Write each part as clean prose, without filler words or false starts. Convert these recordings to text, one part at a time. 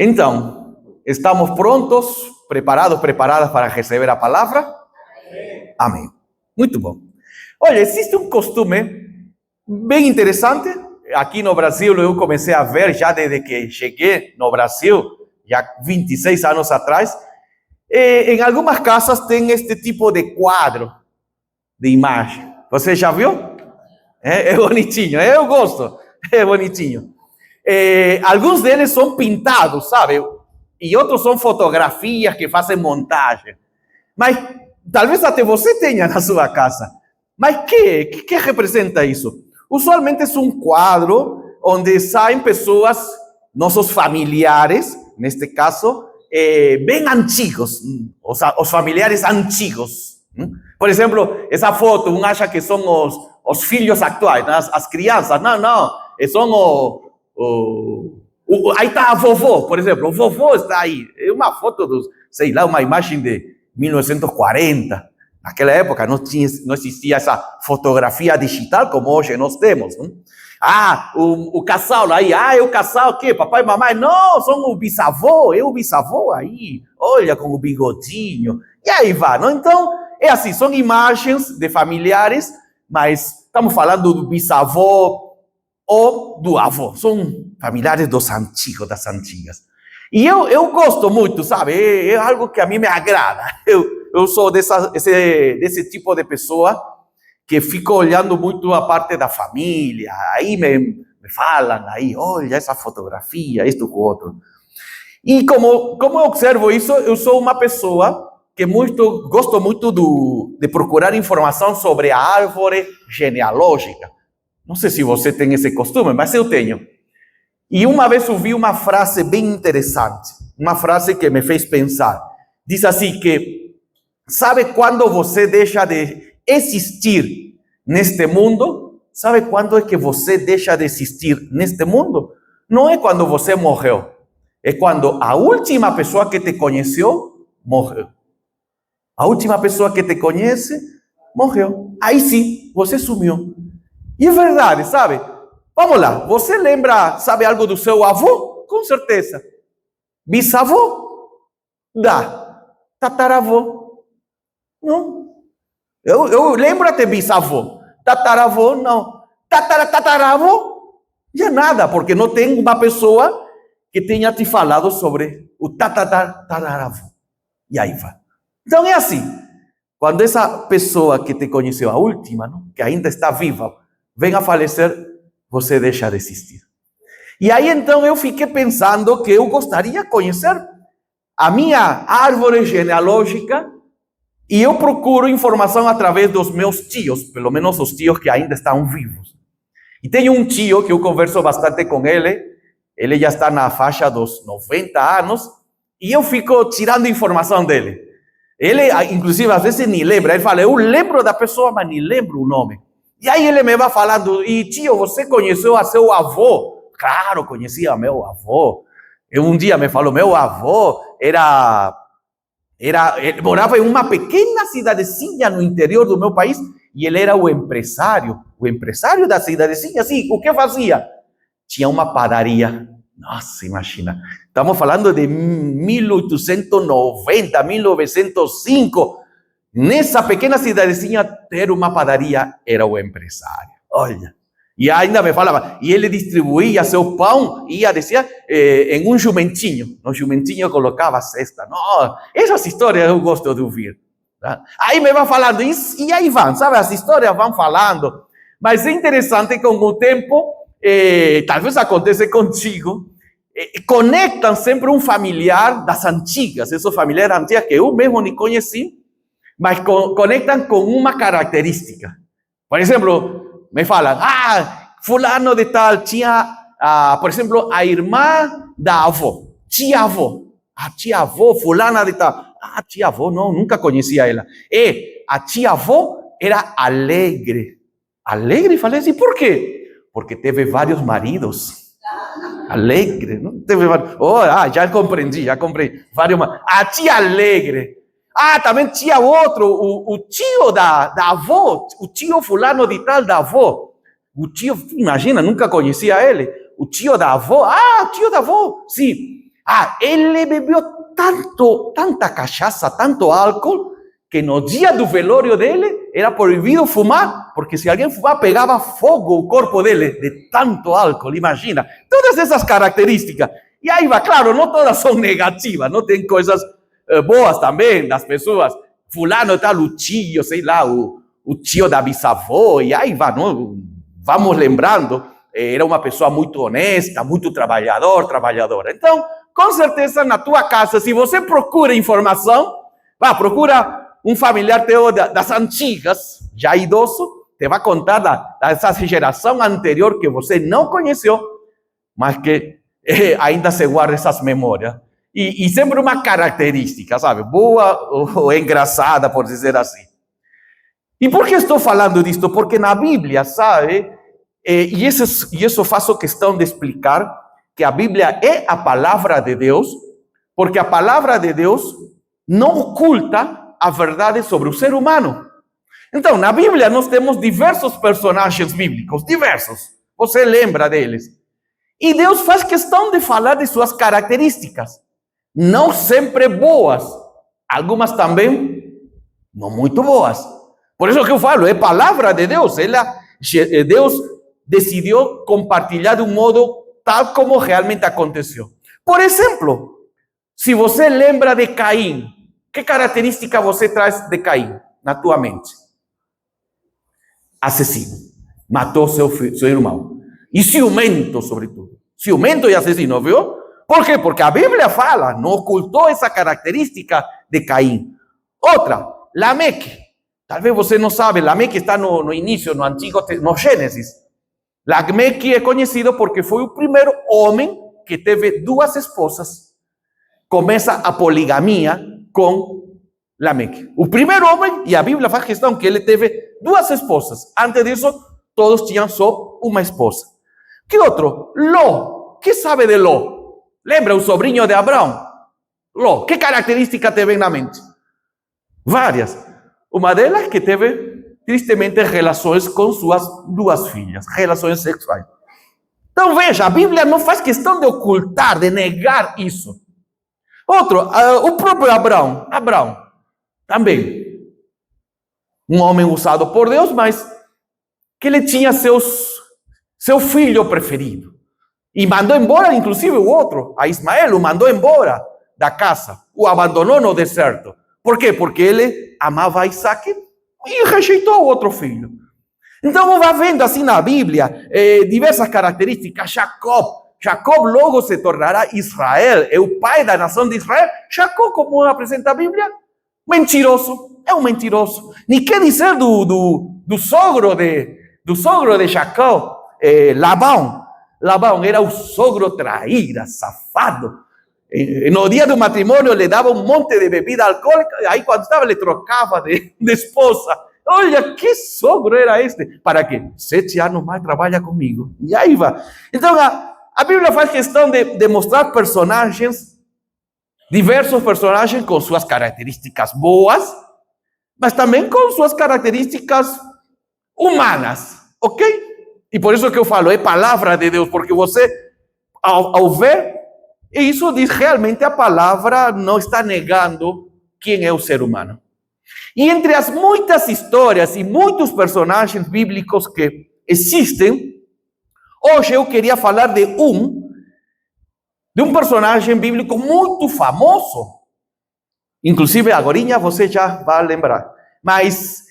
Então, estamos prontos, preparados, preparadas para receber a palavra? Amém. Muito bom. Olha, existe um costume bem interessante. Aqui no Brasil eu comecei a ver já desde que cheguei no Brasil, já 26 anos atrás. Em algumas casas tem este tipo de quadro de imagem. Você já viu? É bonitinho, eu gosto. É bonitinho. Alguns deles são pintados, sabe? E outros são fotografias que fazem montagem. Mas talvez até você tenha na sua casa. Mas que representa isso? Usualmente é um quadro onde saem pessoas, nossos familiares, neste caso, bem antigos, os familiares antigos. Por exemplo, essa foto, um acha que são os filhos atuais, as crianças. Não, são aí está a vovó, por exemplo, o vovô está aí. É uma foto dos, sei lá, uma imagem de 1940. Naquela época não existia essa fotografia digital como hoje nós temos. O casal aí, é o casal que papai e mamãe, não, são o bisavô, é o bisavô aí, olha com o bigodinho, e aí vai, não? Então, é assim, são imagens de familiares, mas estamos falando do bisavô ou do avô, são familiares dos antigos, das antigas. E eu gosto muito, sabe, é algo que a mim me agrada. Eu sou desse tipo de pessoa que fica olhando muito a parte da família, aí me falam, aí, olha essa fotografia, isto com outro. E como eu observo isso, eu sou uma pessoa que gosto muito de procurar informação sobre a árvore genealógica. Não sei se você tem esse costume, mas eu tenho. E uma vez ouvi uma frase bem interessante, uma frase que me fez pensar. Diz assim que, sabe quando você deixa de existir neste mundo? Sabe quando é que você deixa de existir neste mundo? Não é quando você morreu. É quando a última pessoa que te conheceu, morreu. A última pessoa que te conhece, morreu. Aí sim, você sumiu. E é verdade, sabe? Vamos lá, você lembra, sabe algo do seu avô? Com certeza. Bisavô? Dá. Tataravô? Não. Eu lembro até bisavô. Tataravô, não. Tataravô? Já nada, porque não tem uma pessoa que tenha te falado sobre o tataravô. E aí vai. Então é assim, quando essa pessoa que te conheceu, a última, não? Que ainda está viva, vem a falecer, você deixa de existir. E aí então eu fiquei pensando que eu gostaria de conhecer a minha árvore genealógica e eu procuro informação através dos meus tios, pelo menos os tios que ainda estão vivos. E tenho um tio que eu converso bastante com ele já está na faixa dos 90 anos, e eu fico tirando informação dele. Ele, inclusive, às vezes nem lembra, ele fala, eu lembro da pessoa, mas nem lembro o nome. E aí ele me vai falando, e tio, você conheceu a seu avô? Claro, conhecia meu avô. Um dia me falou, meu avô ele morava em uma pequena cidadezinha no interior do meu país, e ele era o empresário da cidadezinha. Assim, o que fazia? Tinha uma padaria. Nossa, imagina. Estamos falando de 1890, 1905. Nessa pequena cidadezinha, ter uma padaria era o empresário. Olha. E ainda me falava, e ele distribuía seu pão, descia em um jumentinho. No jumentinho colocava a cesta. Não, essas histórias eu gosto de ouvir. Tá? Aí me vai falando, e aí vão, sabe? As histórias vão falando. Mas é interessante que com o tempo, talvez aconteça contigo, conectam sempre um familiar das antigas, esses familiares antigos que eu mesmo nem conheci, mas conectam com uma característica. Por exemplo, me falam, fulano de tal tinha, por exemplo, a irmã da avó, tia-avó. A tia-avó, fulana de tal. Tia-avó, não, nunca conhecia ela. A tia-avó era alegre. Alegre? Falei assim, por quê? Porque teve vários maridos. Alegre, não teve vários. Já compreendi. A tia alegre. Também tinha outro, o tio da avó, o tio fulano de tal da avó. O tio, imagina, nunca conhecia ele. O tio da avó, tio da avó, sim. ele bebeu tanta cachaça, tanto álcool, que no dia do velório dele era proibido fumar, porque se alguém fumar pegava fogo o corpo dele, de tanto álcool, imagina. Todas essas características. E aí vai, claro, não todas são negativas, não tem coisas boas também das pessoas. Fulano tal, o tio, sei lá, o tio da bisavó, e aí vai, não? Vamos lembrando, era uma pessoa muito honesta, muito trabalhadora. Então, com certeza, na tua casa, se você procura informação, procura um familiar teu das antigas, já idoso, te vai contar dessa geração anterior que você não conheceu, mas que ainda se guarda essas memórias. E sempre uma característica, sabe? Boa ou engraçada, por dizer assim. E por que estou falando disto? Porque na Bíblia, sabe? E isso faço questão de explicar, que a Bíblia é a palavra de Deus, porque a palavra de Deus não oculta a verdade sobre o ser humano. Então, na Bíblia nós temos diversos personagens bíblicos, diversos. Você lembra deles. E Deus faz questão de falar de suas características. Não sempre boas. Algumas também não muito boas. Por isso que eu falo, é palavra de Deus. Deus decidiu compartilhar de um modo tal como realmente aconteceu. Por exemplo, se você lembra de Caim, que característica você traz de Caim na tua mente? Assassino. Matou seu irmão. E ciumento, sobretudo. Ciumento e assassino, viu? Por quê? Porque a Bíblia fala, não ocultou essa característica de Caim. Outra, Lameque. Talvez você não sabe, Lameque está no início, no Gênesis. Lameque é conhecido porque foi o primeiro homem que teve 2 esposas. Começa a poligamia com Lameque. O primeiro homem, e a Bíblia faz questão que ele teve 2 esposas. Antes disso, todos tinham só uma esposa. Que outro? Ló. Que sabe de Ló? Lembra o sobrinho de Abraão? Ló. Que característica te vem na mente? Várias. Uma delas que teve, tristemente, relações com suas 2 filhas. Relações sexuais. Então veja, a Bíblia não faz questão de ocultar, de negar isso. Outro, o próprio Abraão. Abraão, também. Um homem usado por Deus, mas que ele tinha seu filho preferido. E mandou embora, inclusive, o outro, a Ismael, o mandou embora da casa. O abandonou no deserto. Por quê? Porque ele amava a Isaac e rejeitou o outro filho. Então, vai vendo assim na Bíblia diversas características. Jacob logo se tornará Israel, é o pai da nação de Israel. Jacob, como apresenta a Bíblia, mentiroso, é um mentiroso. Nem quer dizer do sogro de Jacob, Labão. Labão era o sogro traíra, safado. No dia do matrimônio, lhe dava um monte de bebida alcoólica, aí quando estava, ele trocava de esposa. Olha, que sogro era este? Para quê? 7 anos mais trabalha comigo. E aí vai. Então, a Bíblia faz questão de mostrar personagens, diversos personagens com suas características boas, mas também com suas características humanas, ok? E por isso que eu falo, é palavra de Deus, porque você, ao ver, isso diz realmente a palavra não está negando quem é o ser humano. E entre as muitas histórias e muitos personagens bíblicos que existem, hoje eu queria falar de um personagem bíblico muito famoso. Inclusive, agora você já vai lembrar. Mas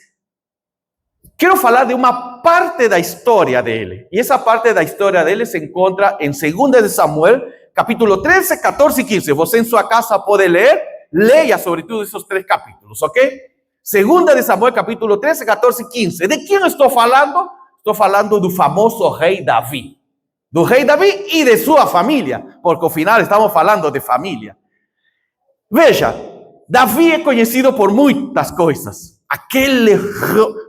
quero falar de uma parte da história dele. E essa parte da história dele se encontra em 2 de Samuel, capítulo 13, 14 e 15. Você em sua casa pode ler, leia sobretudo esses 3 capítulos, ok? 2 de Samuel, capítulo 13, 14 e 15. De quem estou falando? Estou falando do famoso rei Davi. Do rei Davi e de sua família, porque ao final estamos falando de família. Veja, Davi é conhecido por muitas coisas. Aquele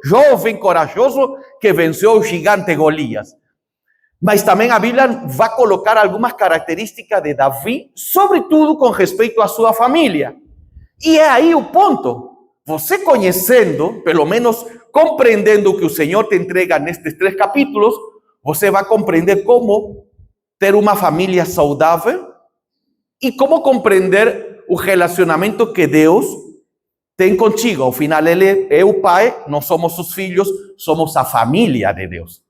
jovem corajoso que venceu o gigante Golias. Mas também a Bíblia vai colocar algumas características de Davi, sobretudo com respeito à sua família. E é aí o ponto. Você conhecendo, pelo menos compreendendo o que o Senhor te entrega nestes 3 capítulos, você vai compreender como ter uma família saudável e como compreender o relacionamento que Deus tem contigo. Ao final, Ele é o Pai, nós somos os filhos, somos a família de Deus.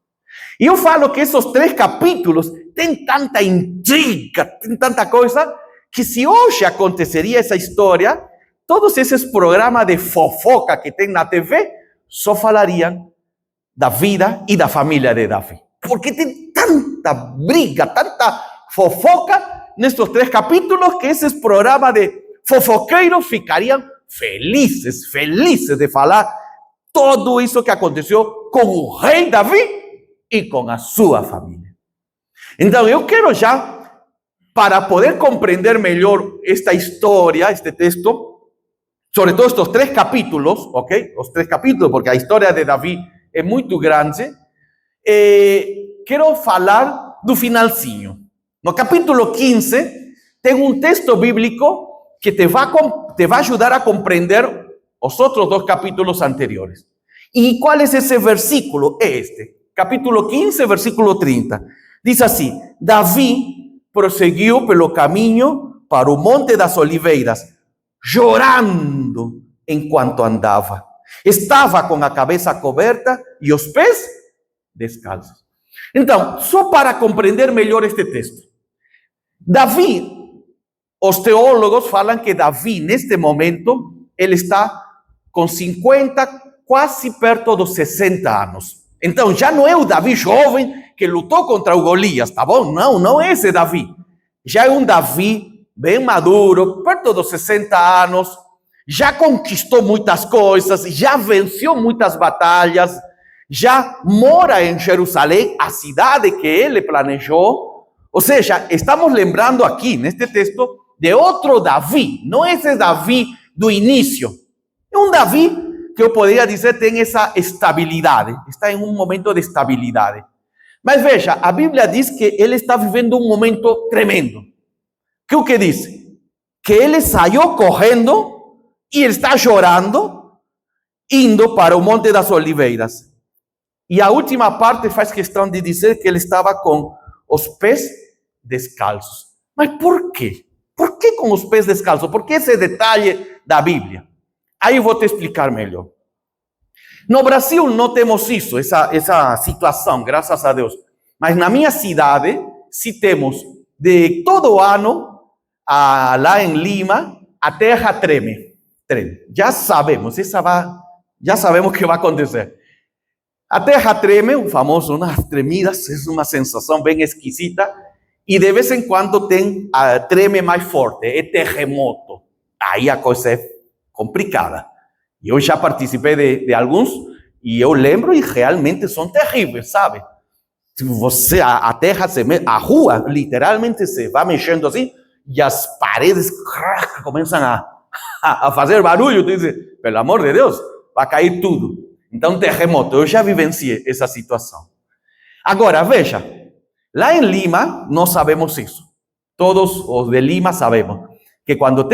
E eu falo que esses 3 capítulos têm tanta intriga, tem tanta coisa, que se hoje aconteceria essa história, todos esses programas de fofoca que tem na TV só falariam da vida e da família de Davi. Porque tem tanta briga, tanta fofoca nestes 3 capítulos, que esses programas de fofoqueiros ficariam felizes de falar tudo isso que aconteceu com o rei Davi e com a sua família. Então, eu quero já, para poder compreender melhor esta história, este texto, sobre todo estes 3 capítulos, ok? Os 3 capítulos, porque a história de Davi é muito grande, quero falar do finalzinho. No capítulo 15, tem um texto bíblico que te vai ajudar a compreender os outros 2 capítulos anteriores. E qual é esse versículo? É este. Capítulo 15, versículo 30. Diz assim: Davi prosseguiu pelo caminho para o Monte das Oliveiras, chorando enquanto andava. Estava com a cabeça coberta e os pés descalços. Então, só para compreender melhor este texto. Davi, os teólogos falam que Davi, neste momento, ele está com 50, quase perto dos 60 anos. Então, já não é o Davi jovem que lutou contra o Golias, tá bom? Não é esse Davi. Já é um Davi bem maduro, perto dos 60 anos, já conquistou muitas coisas, já venceu muitas batalhas, já mora em Jerusalém, a cidade que ele planejou. Ou seja, estamos lembrando aqui, neste texto, de outro Davi, não esse Davi do início. É um Davi que eu poderia dizer tem essa estabilidade, está em um momento de estabilidade. Mas veja, a Bíblia diz que ele está vivendo um momento tremendo. Que o que diz? Que ele saiu correndo e ele está chorando, indo para o Monte das Oliveiras. E a última parte faz questão de dizer que ele estava com os pés descalços. Mas por quê? Por que com os pés descalços? Por que esse detalhe da Bíblia? Aí eu vou te explicar melhor. No Brasil não temos isso, essa situação, graças a Deus. Mas na minha cidade, se temos de todo ano, lá em Lima, a terra treme. Já sabemos, já sabemos o que vai acontecer. A terra treme, o famoso, umas tremidas, é uma sensação bem esquisita. E de vez em quando treme mais forte, é terremoto. Aí a coisa é complicada. Eu já participei de alguns e eu lembro e realmente são terríveis, sabe? Se a terra a rua literalmente se vai mexendo assim e as paredes começam a fazer barulho. Tu diz, pelo amor de Deus, vai cair tudo. Então, terremoto, eu já vivenciei essa situação. Agora, veja, lá em Lima, nós sabemos isso. Todos os de Lima sabemos que quando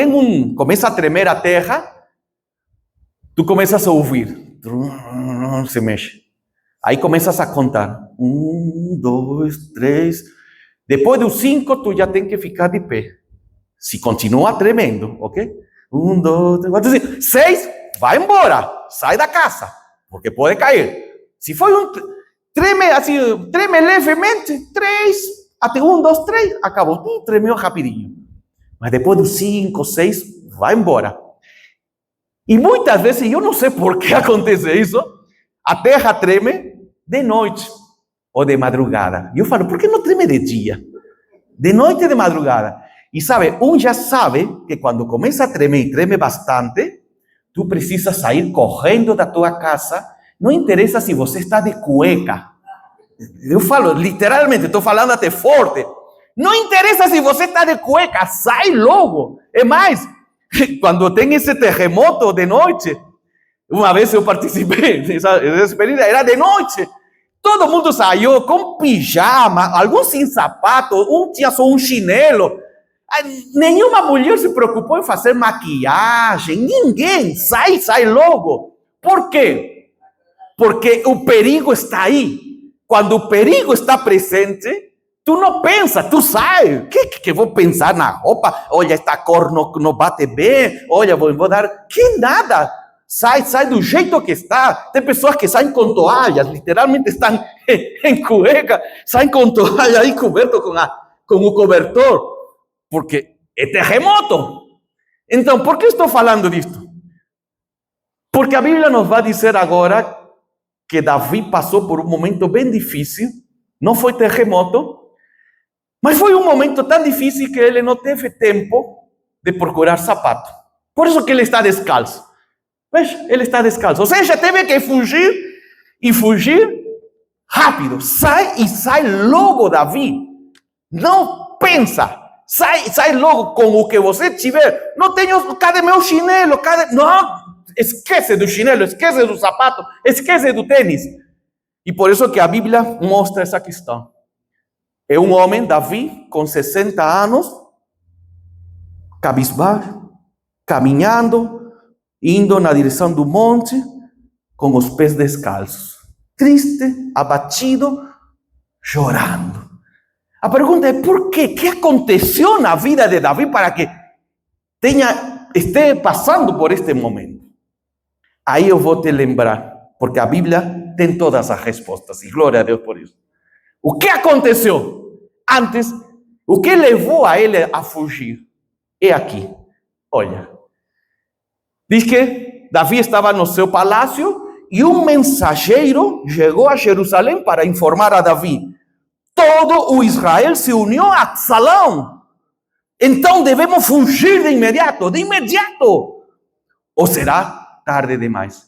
começa a tremer a terra, tu começas a ouvir, se mexe. Aí começas a contar, 1, 2, 3. Depois dos 5, tu já tem que ficar de pé. Se continua tremendo, ok? 1, 2, 3, 4, 5, 6, vai embora, sai da casa, porque pode cair. Se foi treme levemente, 3, até 1, 2, 3, acabou, tremeu rapidinho. Mas depois dos 5, 6, vai embora. E muitas vezes, eu não sei por que acontece isso, a terra treme de noite ou de madrugada. E eu falo, por que não treme de dia? De noite e de madrugada. E sabe, já sabe que quando começa a tremer e treme bastante, tu precisa sair correndo da tua casa. Não interessa se você está de cueca. Eu falo, literalmente, estou falando até forte. Não interessa se você está de cueca, sai logo. É mais, quando tem esse terremoto de noite, uma vez eu participei dessa experiência, era de noite. Todo mundo saiu com pijama, alguns sem sapato, tinha só um chinelo. Nenhuma mulher se preocupou em fazer maquiagem, ninguém, sai logo. Por quê? Porque o perigo está aí. Quando o perigo está presente, Tu não pensa, tu sai. Que vou pensar na roupa? Olha, esta cor não bate bem. Olha, vou dar... Que nada. Sai do jeito que está. Tem pessoas que saem com toalhas, literalmente estão em cueca, saem com toalha aí coberto com o cobertor, porque é terremoto. Então, por que estou falando disto? Porque a Bíblia nos vai dizer agora que Davi passou por um momento bem difícil, não foi terremoto, mas foi um momento tão difícil que ele não teve tempo de procurar sapato. Por isso que ele está descalço. Veja, ele está descalço. Ou seja, teve que fugir e fugir rápido. Sai logo, Davi. Não pensa. Sai logo com o que você tiver. Não tenho, cadê meu chinelo? Não, esquece do chinelo, esquece do sapato, esquece do tênis. E por isso que a Bíblia mostra essa questão. É um homem, Davi, com 60 anos, cabisbaixo, caminhando, indo na direção do monte, com os pés descalços. Triste, abatido, chorando. A pergunta é por quê? O que aconteceu na vida de Davi para que esteja passando por este momento? Aí eu vou te lembrar, porque a Bíblia tem todas as respostas, e glória a Deus por isso. O que aconteceu antes? O que levou a ele a fugir? É aqui. Olha. Diz que Davi estava no seu palácio e um mensageiro chegou a Jerusalém para informar a Davi: todo o Israel se uniu a Absalão. Então devemos fugir de imediato, de imediato. Ou será tarde demais?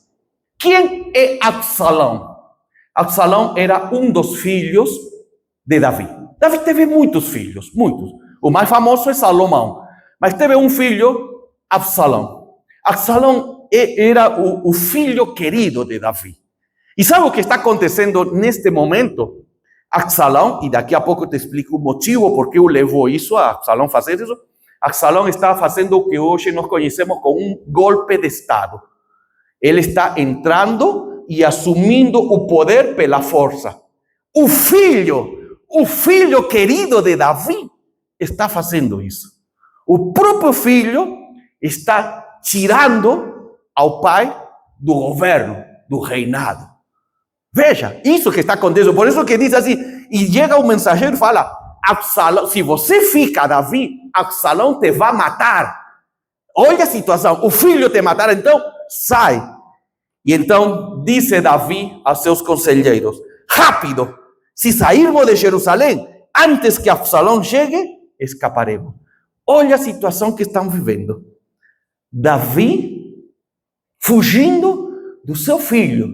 Quem é Absalão? Absalão era um dos filhos de Davi. Davi teve muitos filhos, muitos. O mais famoso é Salomão. Mas teve um filho, Absalão. Absalão era o filho querido de Davi. E sabe o que está acontecendo neste momento? Absalão, e daqui a pouco eu te explico o motivo por que o levou isso, a Absalão fazer isso. Absalão está fazendo o que hoje nós conhecemos como um golpe de Estado. Ele está entrando e assumindo o poder pela força. O filho querido de Davi está fazendo isso. O próprio filho está tirando ao pai do governo, do reinado. Veja, isso que está acontecendo. Por isso que diz assim, e chega o mensageiro e fala: Absalão, se você fica, Davi, Absalão te vai matar. Olha a situação, o filho te matará, então sai. E então disse Davi a seus conselheiros: rápido, se sairmos de Jerusalém, antes que Absalão chegue, escaparemos. Olha a situação que estão vivendo. Davi fugindo do seu filho,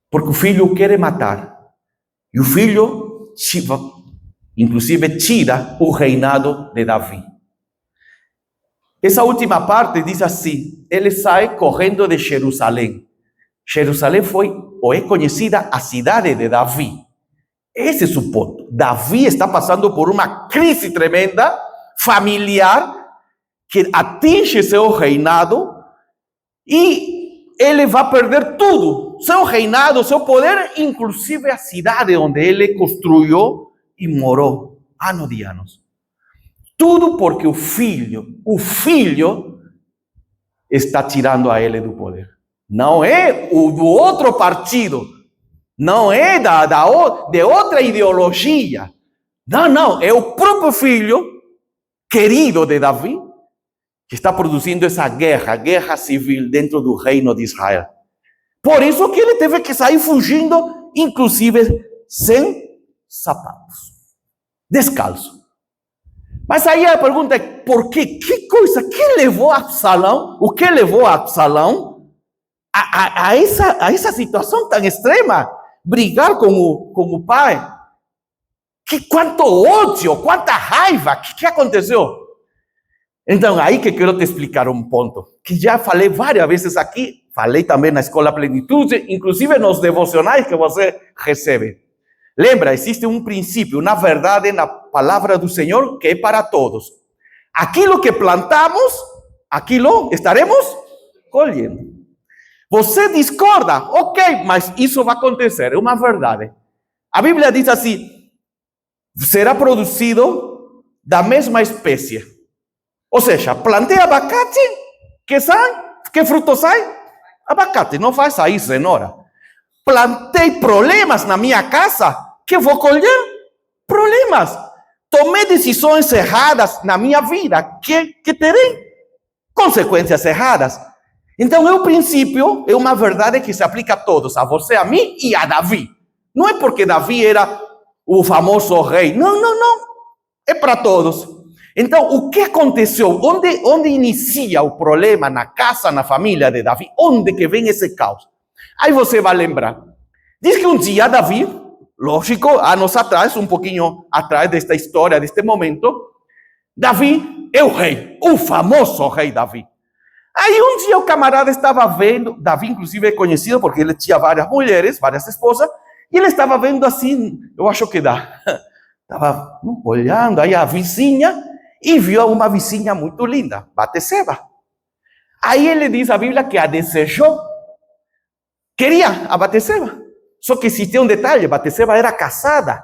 porque o filho o quer matar. E o filho, inclusive, tira o reinado de Davi. Essa última parte diz assim: ele sai correndo de Jerusalém. Jerusalém foi ou é conhecida a cidade de Davi. Esse é o ponto. Davi está passando por uma crise tremenda, familiar, que atinge seu reinado, e ele vai perder tudo. Seu reinado, seu poder, inclusive a cidade onde ele construiu e morou anos de anos. Tudo porque o filho está tirando a ele do poder. Não é o do outro partido, não é de outra ideologia. Não, é o próprio filho querido de Davi que está produzindo essa guerra civil dentro do reino de Israel. Por isso que ele teve que sair fugindo, inclusive sem sapatos, descalço. Mas aí a pergunta é, por quê? Que coisa? Que levou Absalão? O que levou Absalão a essa situação tão extrema? Brigar com o pai? Quanto ódio, quanta raiva, o que aconteceu? Então, aí que quero te explicar um ponto, que já falei várias vezes aqui, falei também na Escola Plenitude, inclusive nos devocionais que você recebe. Lembra, existe um princípio, uma verdade na palavra do Senhor que é para todos. Aquilo que plantamos, aquilo estaremos colhendo. Você discorda, ok, mas isso vai acontecer, é uma verdade. A Bíblia diz assim: será produzido da mesma espécie. Ou seja, plantei abacate, que fruto sai? Abacate, não vai sair cenoura. Plantei problemas na minha casa, que vou colher problemas. Tomei decisões erradas na minha vida, que terei consequências erradas. Então, o princípio é uma verdade que se aplica a todos, a você, a mim e a Davi. Não é porque Davi era o famoso rei. Não. É para todos. Então, o que aconteceu? Onde inicia o problema na casa, na família de Davi? Onde que vem esse caos? Aí você vai lembrar. Diz que um dia Davi, lógico, anos atrás, um pouquinho atrás desta história, deste momento, Davi é o rei, o famoso rei Davi. Aí um dia o camarada estava vendo, Davi inclusive é conhecido porque ele tinha várias mulheres, várias esposas, e ele estava vendo assim, eu acho que estava olhando aí a vizinha, e viu uma vizinha muito linda, Batseba. Aí ele diz a Bíblia que a desejou, queria a Batseba. Só que existia um detalhe, Batseba era casada.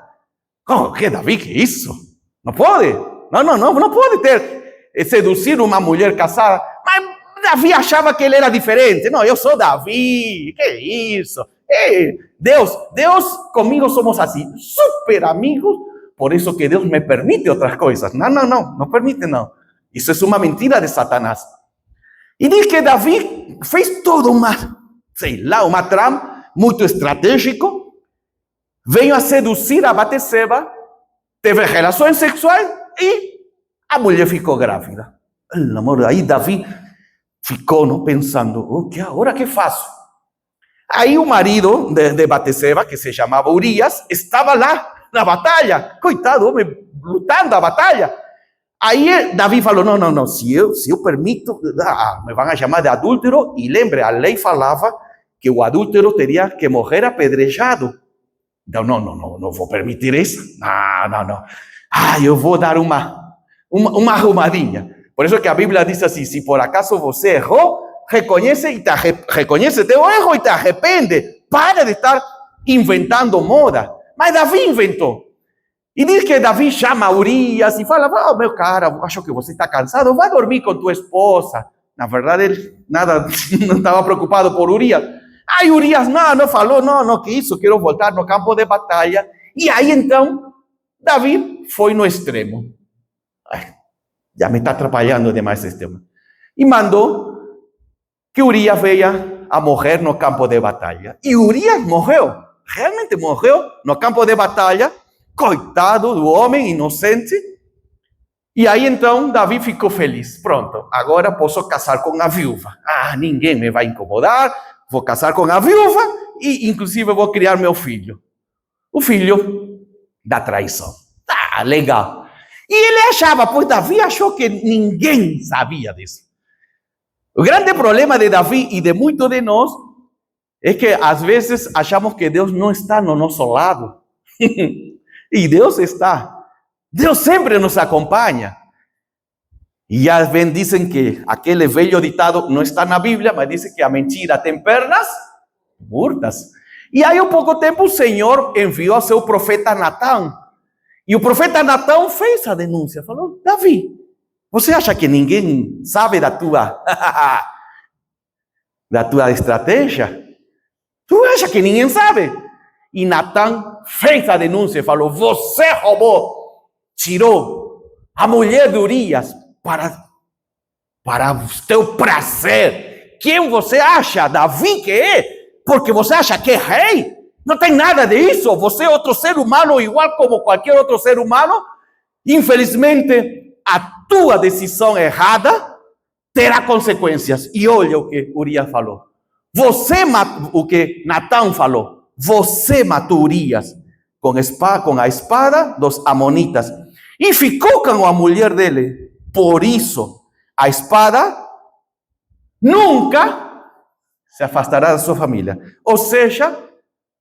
Como que Davi, que isso? Não pode, não pode seduzir uma mulher casada. Mas Davi achava que ele era diferente. Não, eu sou Davi, que isso? Deus comigo somos assim, super amigos. Por isso que Deus me permite outras coisas. Não permite não. Isso é uma mentira de Satanás. E diz que Davi fez toda uma trama muito estratégico. Veio a seduzir a Batseba, teve relações sexuais e a mulher ficou grávida. Pelo amor, aí Davi ficou pensando, que agora que faço? Aí o marido de Batseba, que se chamava Urias, estava lá na batalha, coitado, homem, lutando a batalha. Aí Davi falou, não, se eu permito, me vão chamar de adúltero, e lembre, a lei falava que o adúltero teria que morrer apedrejado. Então, não vou permitir isso, não. Eu vou dar uma arrumadinha. Por isso que a Bíblia diz assim, se por acaso você errou, reconhece teu erro e te arrepende. Para de estar inventando moda. Mas Davi inventou. E diz que Davi chama Urias e fala, meu cara, acho que você está cansado, vai dormir com tua esposa. Na verdade, ele não estava preocupado por Urias. Aí Urias não falou, não, que isso, quero voltar no campo de batalha. E aí então, Davi foi no extremo. Já me está atrapalhando demais esse tema. E mandou que Urias veia a morrer no campo de batalha. E Urias morreu. Realmente morreu no campo de batalha, coitado do homem inocente. E aí então Davi ficou feliz. Pronto, agora posso casar com a viúva. Ninguém me vai incomodar, vou casar com a viúva e inclusive vou criar meu filho. O filho da traição. Legal. E ele achava, pois Davi achou que ninguém sabia disso. O grande problema de Davi e de muitos de nós é que às vezes achamos que Deus não está no nosso lado. E Deus está. Deus sempre nos acompanha. E já dizem que aquele velho ditado não está na Bíblia, mas diz que a mentira tem pernas curtas. E aí, há pouco tempo, o Senhor enviou a seu profeta Natã. E o profeta Natã fez a denúncia. Falou, Davi, você acha que ninguém sabe da tua estratégia? Tu acha que ninguém sabe? E Natã fez a denúncia e falou, você roubou, tirou a mulher de Urias para o teu prazer. Quem você acha, Davi, que é? Porque você acha que é rei? Não tem nada disso. Você é outro ser humano, igual como qualquer outro ser humano. Infelizmente, a tua decisão errada terá consequências. E olha o que Urias falou. O que Natã falou, você matou Urias com a espada dos amonitas e ficou com a mulher dele. Por isso, a espada nunca se afastará da sua família. Ou seja,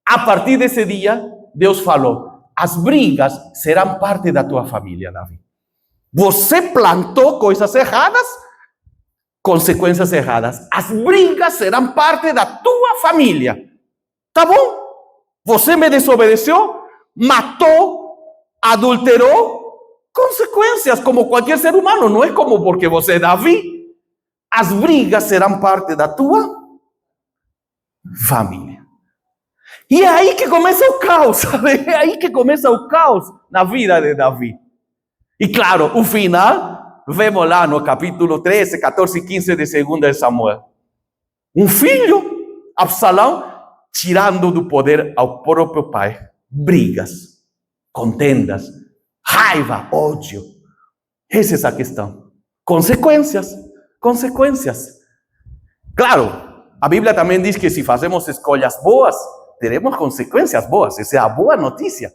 a partir desse dia, Deus falou, as brigas serão parte da tua família, Davi. Você plantou coisas erradas, consequências erradas. As brigas serão parte da tua família. Tá bom? Você me desobedeceu, matou adulterou, consequências, como qualquer ser humano. Não é como porque você é Davi. As brigas serão parte da tua família. E é aí que começa o caos, sabe? É aí que começa o caos na vida de Davi. E claro, o final, vemos lá no capítulo 13, 14 e 15 de 2 Samuel. Um filho, Absalão, tirando do poder ao próprio pai. Brigas, contendas, raiva, ódio. Essa é a questão. Consequências. Claro, a Bíblia também diz que se fazemos escolhas boas, teremos consequências boas. Essa é a boa notícia.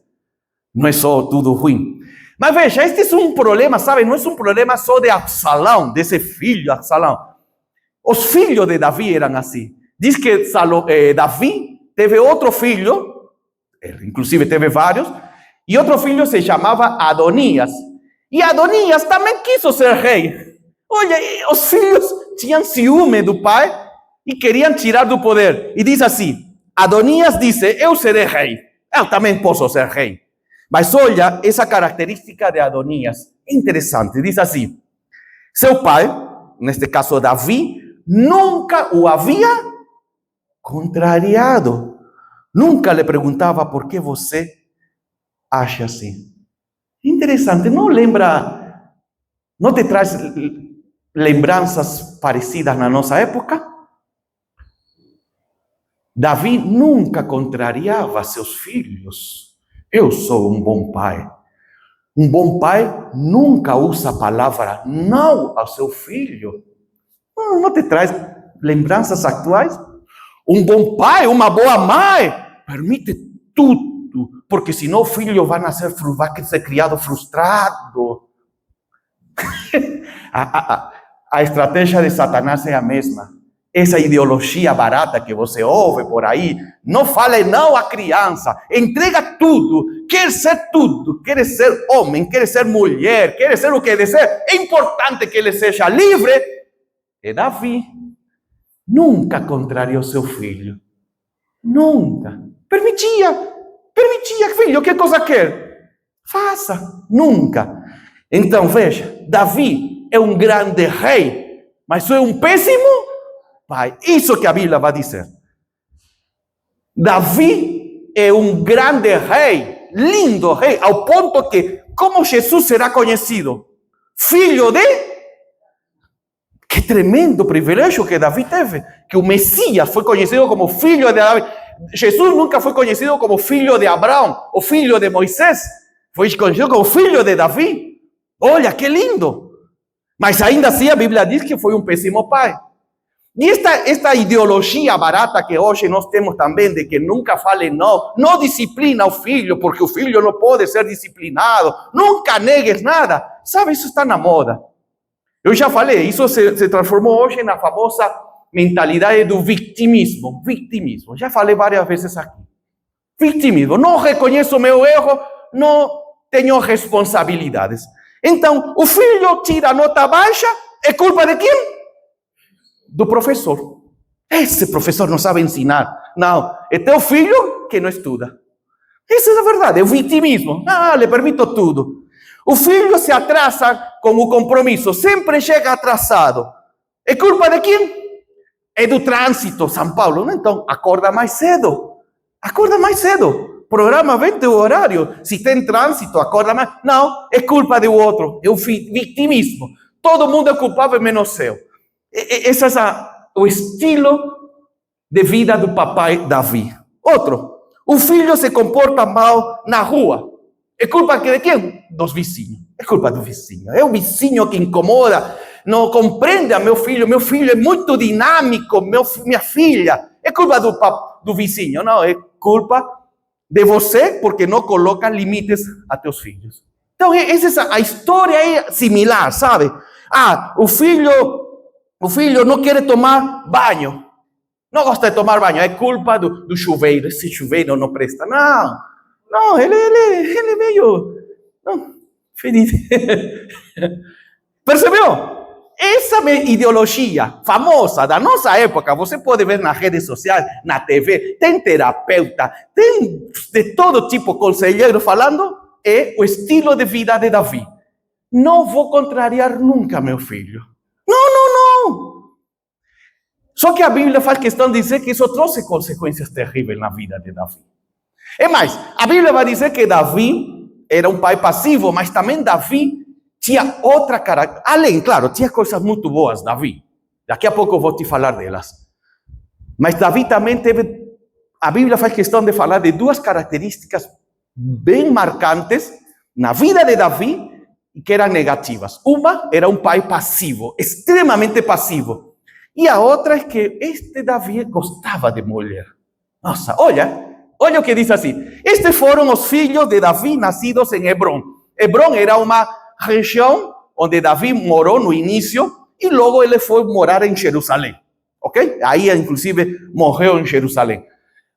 Não é só tudo ruim. Mas veja, este é um problema, sabe? Não é um problema só de Absalão, desse filho Absalão. Os filhos de Davi eram assim. Diz que Davi teve outro filho, inclusive teve vários, e outro filho se chamava Adonias. E Adonias também quis ser rei. Olha, os filhos tinham ciúme do pai e queriam tirar do poder. E diz assim, Adonias disse, eu serei rei. Eu também posso ser rei. Mas olha, essa característica de Adonias é interessante. Diz assim, seu pai, neste caso Davi, nunca o havia contrariado. Nunca lhe perguntava por que você acha assim. Interessante, não lembra, não te traz lembranças parecidas na nossa época? Davi nunca contrariava seus filhos. Eu sou um bom pai. Um bom pai nunca usa a palavra não ao seu filho. Não te traz lembranças atuais? Um bom pai, uma boa mãe, permite tudo, porque senão o filho vai ser criado frustrado. A estratégia de Satanás é a mesma. Essa ideologia barata que você ouve por aí, não fale não à criança, entrega tudo, quer ser homem, quer ser mulher, quer ser o que deseja, é importante que ele seja livre. E Davi nunca contrariou seu filho, nunca, permitia, filho, que coisa quer? Faça, nunca. Então veja, Davi é um grande rei, mas é um péssimo pai. Isso que a Bíblia vai dizer. Davi é um grande rei, lindo rei, ao ponto que, como Jesus será conhecido? Filho de... Que tremendo privilégio que Davi teve, que o Messias foi conhecido como filho de Davi. Jesus nunca foi conhecido como filho de Abraão, ou filho de Moisés, foi conhecido como filho de Davi. Olha, que lindo! Mas ainda assim a Bíblia diz que foi um péssimo pai. E esta ideologia barata que hoje nós temos também, de que nunca fale não disciplina o filho, porque o filho não pode ser disciplinado, nunca negues nada. Sabe, isso está na moda. Eu já falei, isso se transformou hoje na famosa mentalidade do vitimismo. Vitimismo, já falei várias vezes aqui. Vitimismo, não reconheço o meu erro, não tenho responsabilidades. Então, o filho tira nota baixa, é culpa de quem? Do professor. Esse professor não sabe ensinar. Não, é teu filho que não estuda. Essa é a verdade, é o vitimismo. Le permito tudo. O filho se atrasa com o compromisso, sempre chega atrasado. É culpa de quem? É do trânsito, São Paulo. Então, acorda mais cedo. Programa bem teu horário. Se tem trânsito, acorda mais. Não, é culpa do outro. É o vitimismo. Todo mundo é culpável, menos eu. Esse é o estilo de vida do papai Davi. Outro, o filho se comporta mal na rua. É culpa de quem? Dos vizinhos. É culpa do vizinho. É o vizinho que incomoda, não compreende a meu filho. Meu filho é muito dinâmico, minha filha. É culpa do vizinho. Não, é culpa de você, porque não coloca limites a teus filhos. Então, a história é similar, sabe? O filho não quer tomar banho. Não gosta de tomar banho. É culpa do chuveiro. Esse chuveiro não presta. Não, ele é meio... Não, feliz. Percebeu? Essa ideologia famosa da nossa época, você pode ver nas redes sociais, na TV, tem terapeuta, tem de todo tipo conselheiro falando, é o estilo de vida de Davi. Não vou contrariar nunca meu filho. Não. Só que a Bíblia faz questão de dizer que isso trouxe consequências terríveis na vida de Davi. É mais, a Bíblia vai dizer que Davi era um pai passivo, mas também Davi tinha outra característica. Além, claro, tinha coisas muito boas, Davi. Daqui a pouco eu vou te falar delas. Mas Davi também teve... A Bíblia faz questão de falar de duas características bem marcantes na vida de Davi e que eram negativas. Uma era um pai passivo, extremamente passivo. E a outra é que este Davi gostava de mulher. Nossa, olha o que diz assim. Estes foram os filhos de Davi nascidos em Hebron. Hebron era uma região onde Davi morou no início e logo ele foi morar em Jerusalém. Ok? Aí, inclusive, morreu em Jerusalém.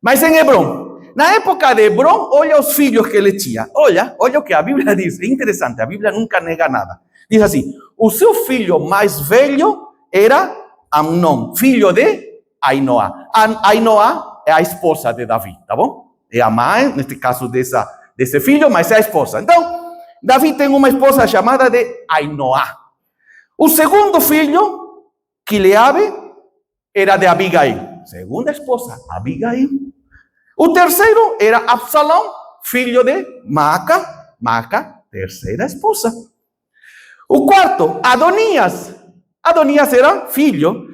Mas em Hebron, na época de Hebron, olha os filhos que ele tinha. Olha o que a Bíblia diz. É interessante, a Bíblia nunca nega nada. Diz assim, o seu filho mais velho era Amnon, filho de Ainoá. Ainoá é a esposa de Davi, tá bom? É a mãe, neste caso, desse filho, mas é a esposa. Então, Davi tem uma esposa chamada de Ainoá. O segundo filho, Quileabe, era de Abigail. Segunda esposa, Abigail. O terceiro era Absalão, filho de Maaca. Maaca, terceira esposa. O quarto, Adonias. Adonias era filho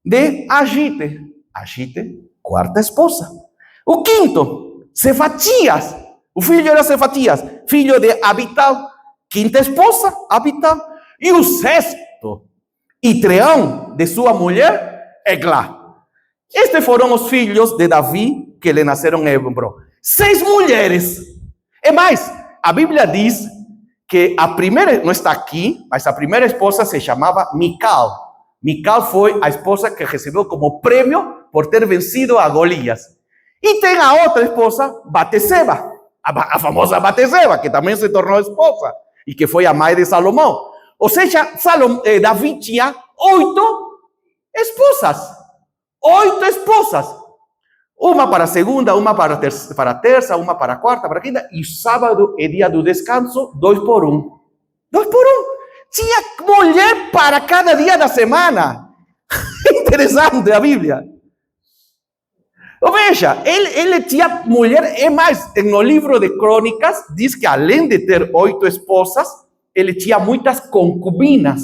de Agite. Agite, quarta esposa. O quinto, Cefatias. O filho era Cefatias, filho de Abital. Quinta esposa, Abital. E o sexto, Itreão, de sua mulher, Eglá. Estes foram os filhos de Davi que lhe nasceram em Hebron. 6 mulheres. É mais, a Bíblia diz que a primeira, não está aqui, mas a primeira esposa se chamava Mical. Mical foi a esposa que recebeu como prêmio por ter vencido a Golias. E tem a outra esposa, Bateseba, a famosa Bateseba, que também se tornou esposa e que foi a mãe de Salomão. Ou seja, Davi tinha 8 esposas. 8 esposas. Uma para a segunda, uma para a terça, uma para a quarta, para a quinta. E sábado é dia do descanso, 2 por 1. 2 por 1. Tinha mulher para cada dia da semana. Interessante a Bíblia. Veja, ele tinha mulher. É mais, no livro de Crônicas, diz que além de ter 8 esposas, ele tinha muitas concubinas.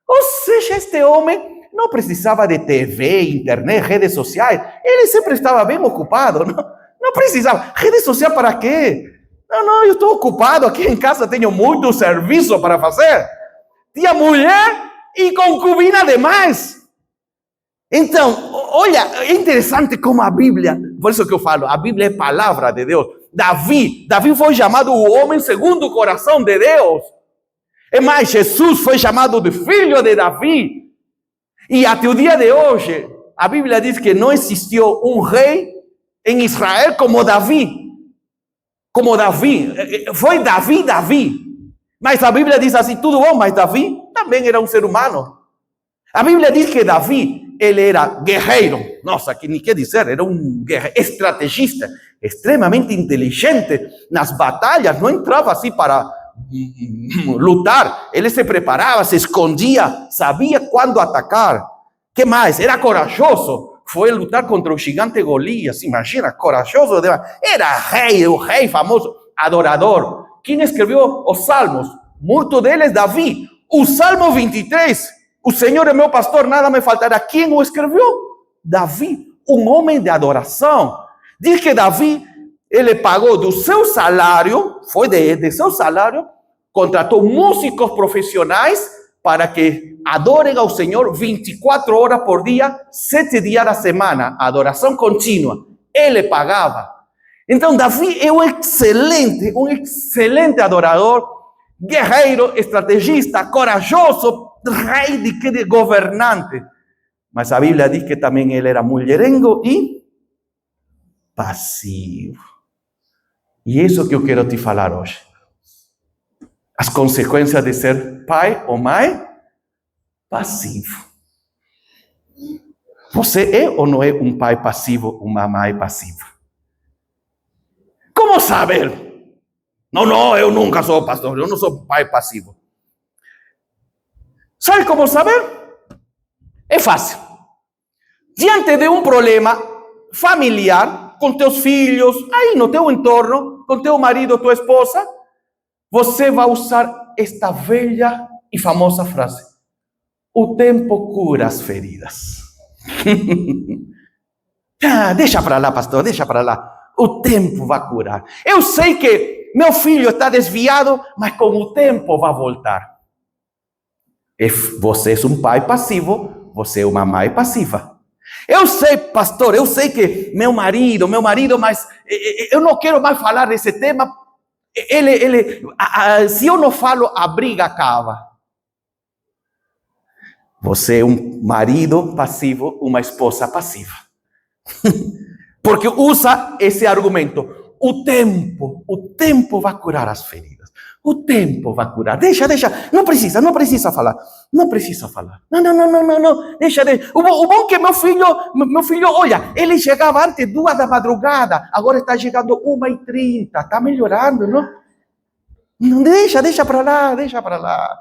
Ou seja, este homem não precisava de TV, internet, redes sociais. Ele sempre estava bem ocupado. Não precisava. Rede social para quê? Não, eu estou ocupado. Aqui em casa tenho muito serviço para fazer. Tinha mulher e concubina demais. Então, olha, é interessante como a Bíblia, por isso que eu falo, a Bíblia é palavra de Deus. Davi foi chamado o homem segundo o coração de Deus. É mais, Jesus foi chamado de filho de Davi. E até o dia de hoje, a Bíblia diz que não existiu um rei em Israel como Davi. Como Davi. Foi Davi. Mas a Bíblia diz assim, tudo bom, mas Davi também era um ser humano. A Bíblia diz que Davi, ele era guerreiro. Nossa, que nem quer dizer, era um guerreiro, estrategista, extremamente inteligente. Nas batalhas, não entrava assim para lutar, ele se preparava, se escondia, sabia quando atacar. Que mais? Era corajoso, foi lutar contra o gigante Golias, imagina, corajoso, era rei, o rei famoso, adorador. Quem escreveu os salmos? Muito deles, Davi. O Salmo 23, o Senhor é meu pastor, nada me faltará. Quem o escreveu? Davi, um homem de adoração. Diz que Davi, ele pagou do seu salário, foi de seu salário, contratou músicos profissionais para que adorem ao Senhor 24 horas por dia, 7 dias da semana, adoração contínua. Ele pagava. Então, Davi é um excelente adorador, guerreiro, estrategista, corajoso, rei de governante. Mas a Bíblia diz que também ele era mulherengo e passivo. E isso que eu quero te falar hoje. As consequências de ser pai ou mãe passivo. Você é ou não é um pai passivo, uma mãe passiva? Como saber? Não, eu nunca sou pastor, eu não sou pai passivo. Sabe como saber? É fácil. Diante de um problema familiar, com teus filhos, aí no teu entorno, com teu marido, tua esposa, você vai usar esta velha e famosa frase: o tempo cura as feridas. Deixa para lá, pastor, deixa para lá. O tempo vai curar. Eu sei que meu filho está desviado, mas com o tempo vai voltar. Você é um pai passivo, você é uma mãe passiva. Eu sei, pastor, eu sei que meu marido, mas eu não quero mais falar desse tema. Se eu não falo, a briga acaba. Você é um marido passivo, uma esposa passiva. Porque usa esse argumento. O tempo vai curar as feridas. O tempo vai curar. Deixa. Não precisa falar. Não. Deixa. O bom é que meu filho, olha, ele chegava antes 2 da madrugada, agora está chegando 1h30. Está melhorando, não? Não, deixa para lá.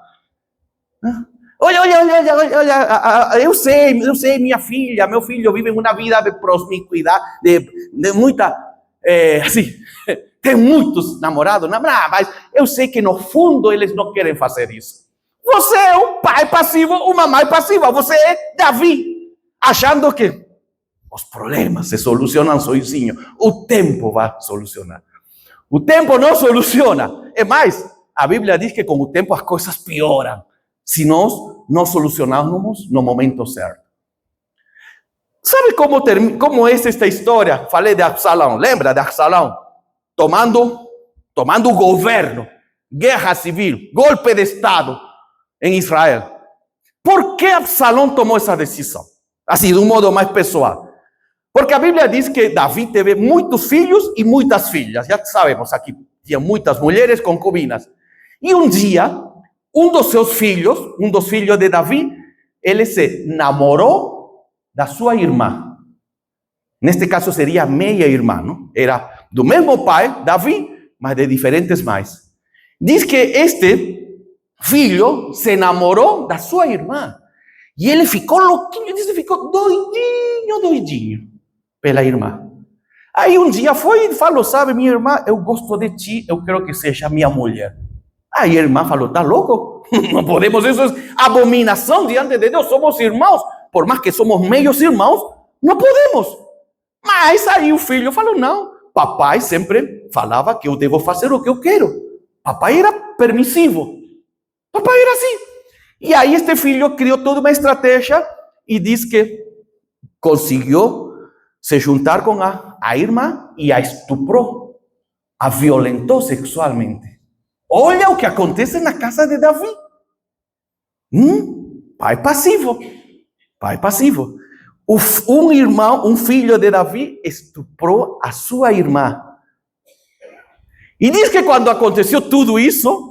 Olha, eu sei, minha filha, meu filho vive uma vida de promiscuidade, de muita, assim, tem muitos namorados, mas eu sei que no fundo eles não querem fazer isso. Você é um pai passivo, uma mãe passiva, você é Davi, achando que os problemas se solucionam sozinho. O tempo vai solucionar. O tempo não soluciona. É mais, a Bíblia diz que com o tempo as coisas pioram, se nós não solucionarmos no momento certo. Sabe como é esta história? Falei de Absalão, lembra de Absalão? Tomando o governo, guerra civil, golpe de Estado em Israel. Por que Absalão tomou essa decisão? Assim, de um modo mais pessoal. Porque a Bíblia diz que Davi teve muitos filhos e muitas filhas. Já sabemos, aqui tinha muitas mulheres concubinas. E um dia, um dos filhos de Davi, ele se namorou da sua irmã. Neste caso seria meia-irmã, não? Era do mesmo pai, Davi, mas de diferentes mães. Diz que este filho se namorou da sua irmã. E ele ficou louquinho, diz que ficou doidinho pela irmã. Aí um dia foi e falou: sabe, minha irmã, eu gosto de ti, eu quero que seja minha mulher. Aí a irmã falou: tá louco? Não podemos, isso é abominação diante de Deus, somos irmãos, por mais que somos meios irmãos, não podemos. Mas aí o filho falou: não, papai sempre falava que eu devo fazer o que eu quero. Papai era permissivo, papai era assim. E aí este filho criou toda uma estratégia e diz que conseguiu se juntar com a irmã e a estuprou, a violentou sexualmente. Olha o que acontece na casa de Davi. Pai passivo. Um filho de Davi estuprou a sua irmã. E diz que quando aconteceu tudo isso,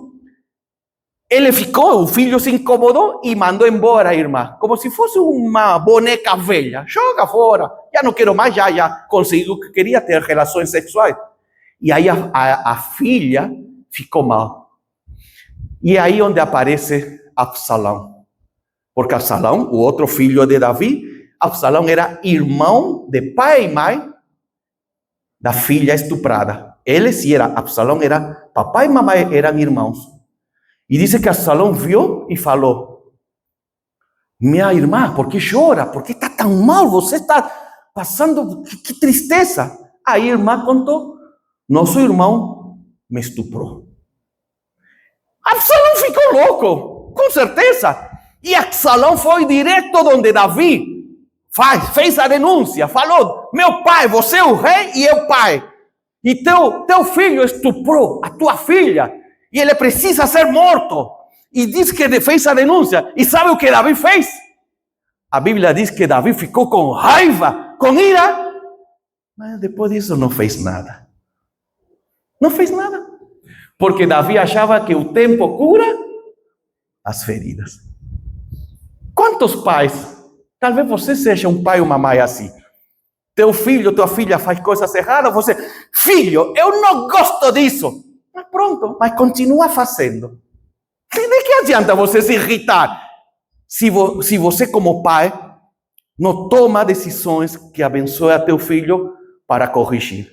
o filho se incomodou e mandou embora a irmã, como se fosse uma boneca velha. Joga fora, já não quero mais, já conseguiu o que queria, ter relações sexuais. E aí a filha ficou mal. E aí onde aparece Absalão. Porque Absalão, o outro filho de Davi, Absalão era irmão de pai e mãe da filha estuprada. Absalão era, papai e mamãe eram irmãos. E diz que Absalão viu e falou: minha irmã, por que chora? Por que está tão mal? Você está passando, que tristeza. A irmã contou: nosso irmão me estuprou. Absalão ficou louco, com certeza. E Absalão foi direto onde Davi fez a denúncia. Falou: meu pai, você é o rei e eu pai. E teu filho estuprou a tua filha. E ele precisa ser morto. E diz que fez a denúncia. E sabe o que Davi fez? A Bíblia diz que Davi ficou com raiva, com ira. Mas depois disso não fez nada. Não fez nada. Porque Davi achava que o tempo cura as feridas. Quantos pais, talvez você seja um pai ou uma mãe assim. Teu filho, tua filha faz coisas erradas, você: filho, eu não gosto disso. Mas pronto, mas continua fazendo. De que adianta você se irritar se você como pai não toma decisões que abençoem a teu filho para corrigir?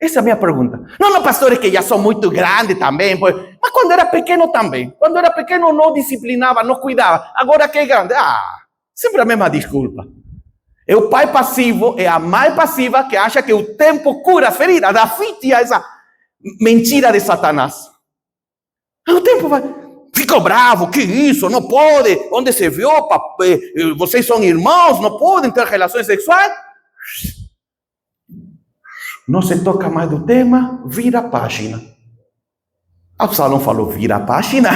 Essa é a minha pergunta. Não, pastor, é que já sou muito grande também. Mas quando era pequeno também. Quando era pequeno não disciplinava, não cuidava. Agora que é grande, sempre a mesma desculpa. É o pai passivo, é a mãe passiva que acha que o tempo cura as feridas. Davi tinha essa mentira de Satanás. O tempo vai... Ficou bravo, que isso, não pode. Onde se viu, vocês são irmãos, não podem ter relações sexuais. Não se toca mais do tema, vira a página. Absalão falou, vira a página.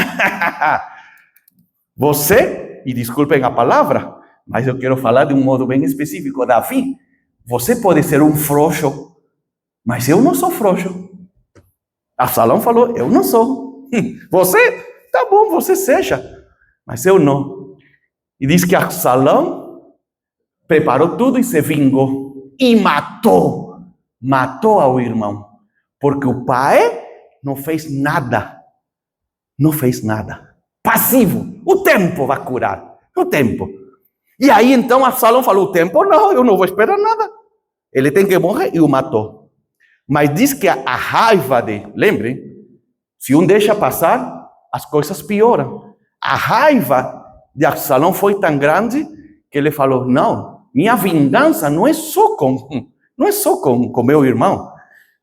Você, e desculpem a palavra, mas eu quero falar de um modo bem específico. Davi, você pode ser um frouxo, mas eu não sou frouxo. Absalão falou, eu não sou. Você, tá bom, você seja, mas eu não. E diz que Absalão preparou tudo e se vingou. E matou ao irmão, porque o pai não fez nada, passivo. O tempo vai curar, o tempo. E aí então Absalão falou, o tempo não, eu não vou esperar nada, ele tem que morrer, e o matou. Mas diz que a raiva lembrem, se um deixa passar, as coisas pioram. A raiva de Absalão foi tão grande que ele falou, não, minha vingança não é só com meu irmão.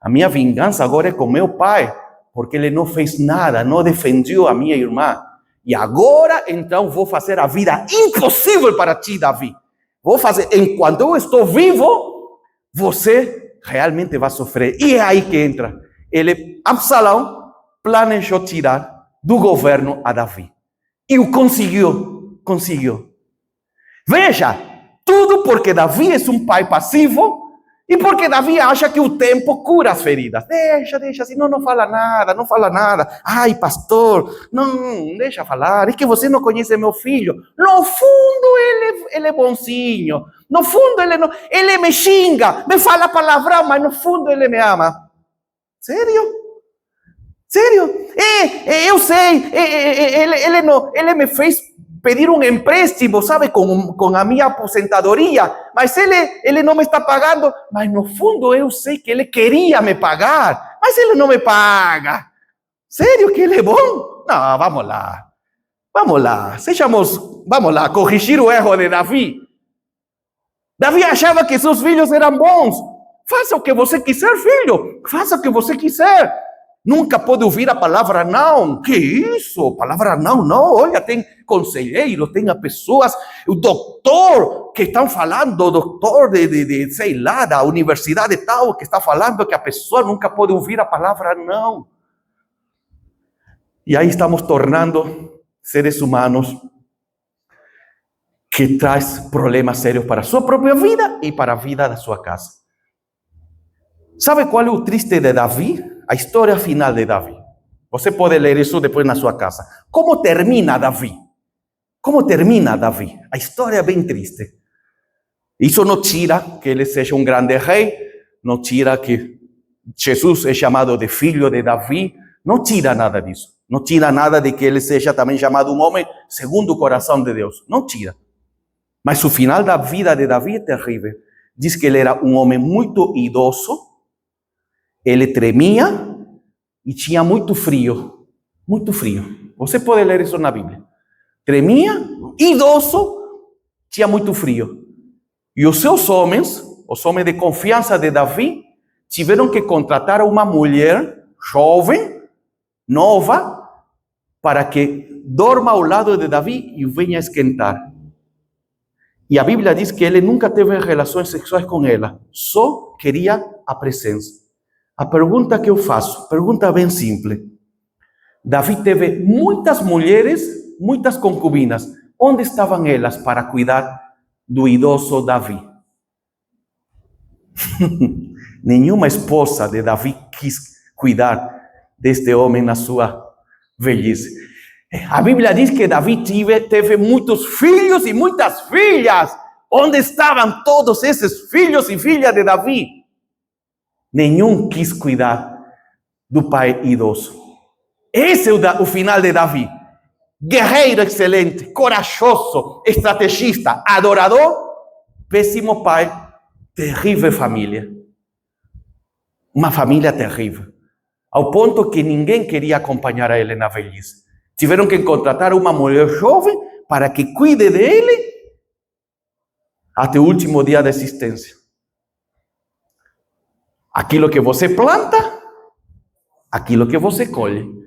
A minha vingança agora é com meu pai, porque ele não fez nada, não defendeu a minha irmã. E agora, então, vou fazer a vida impossível para ti, Davi. Vou fazer, enquanto eu estou vivo, você realmente vai sofrer. E é aí que entra. Absalão planejou tirar do governo a Davi. E o conseguiu. Veja, tudo porque Davi é um pai passivo, e porque Davi acha que o tempo cura as feridas. Deixa, senão não fala nada. Ai, pastor, não deixa falar. É que você não conhece meu filho. No fundo, ele é bonzinho. No fundo, ele me xinga, me fala palavrão, mas no fundo ele me ama. Sério? Eu sei. Ele me fez pedir um empréstimo, sabe, com a minha aposentadoria, mas ele não me está pagando, mas no fundo eu sei que ele queria me pagar, mas ele não me paga. Sério que ele é bom? Não, vamos lá, vamos lá, corrigir o erro de Davi. Davi achava que seus filhos eram bons. Faça o que você quiser, filho, faça o que você quiser. Nunca pode ouvir a palavra não. Que isso? Palavra não. Olha, tem conselheiro, tem pessoas, o doutor que estão falando, o doutor sei lá, da universidade tal, que está falando que a pessoa nunca pode ouvir a palavra não. E aí estamos tornando seres humanos que traz problemas sérios para a sua própria vida e para a vida da sua casa. Sabe qual é o triste de Davi? A história final de Davi. Você pode ler isso depois na sua casa. Como termina Davi? A história é bem triste. Isso não tira que ele seja um grande rei, não tira que Jesus é chamado de filho de Davi, não tira nada disso. Não tira nada de que ele seja também chamado um homem segundo o coração de Deus. Não tira. Mas o final da vida de Davi é terrível. Diz que ele era um homem muito idoso, ele tremia e tinha muito frio. Você pode ler isso na Bíblia. Tremia, idoso, tinha muito frio. E os seus homens, os homens de confiança de Davi, tiveram que contratar uma mulher jovem, nova, para que dorma ao lado de Davi e venha esquentar. E a Bíblia diz que ele nunca teve relações sexuais com ela, só queria a presença. A pergunta que eu faço, pergunta bem simples. Davi teve muitas mulheres, muitas concubinas. Onde estavam elas para cuidar do idoso Davi? Nenhuma esposa de Davi quis cuidar deste homem na sua velhice. A Bíblia diz que Davi teve muitos filhos e muitas filhas. Onde estavam todos esses filhos e filhas de Davi? Nenhum quis cuidar do pai idoso. Esse é o final de Davi. Guerreiro excelente, corajoso, estrategista, adorador, péssimo pai, terrível família. Uma família terrível. Ao ponto que ninguém queria acompanhar a ele na velhice. Tiveram que contratar uma mulher jovem para que cuide dele até o último dia da existência. Aquilo que você planta, aquilo que você colhe.